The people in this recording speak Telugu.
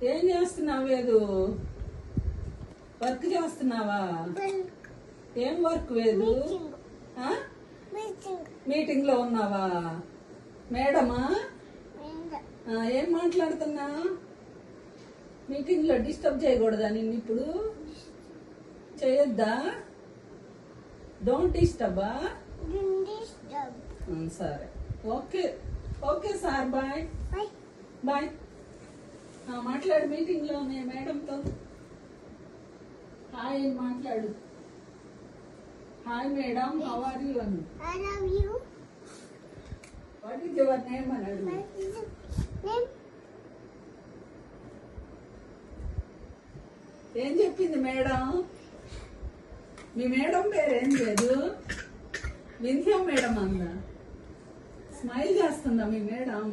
ఏం చేస్తున్నావు? వేదు వర్క్ చేస్తున్నావా? ఏం వర్క్ వేదు? మీటింగ్ లో ఉన్నావా? మేడమా? ఏం మాట్లాడుతున్నా? మీటింగ్ లో డిస్టర్బ్ చేయకూడదా నిన్ను? ఇప్పుడు చేయొద్దా? డోంట్ డిస్టర్బా? సరే, okay okay sir, bye bye. మాట్లాడు మీటింగ్ లో మేడంతో. హాయ్ మాట్లాడు. Hi madam, how are you అను. I love you. What is your name అని అడుగు. ఏం చెప్పింది మేడం? మీ మేడం పేరు ఏం లేదు? వింధ్యం మేడం అందా? స్మైల్ చేస్తుందా మీ మేడం?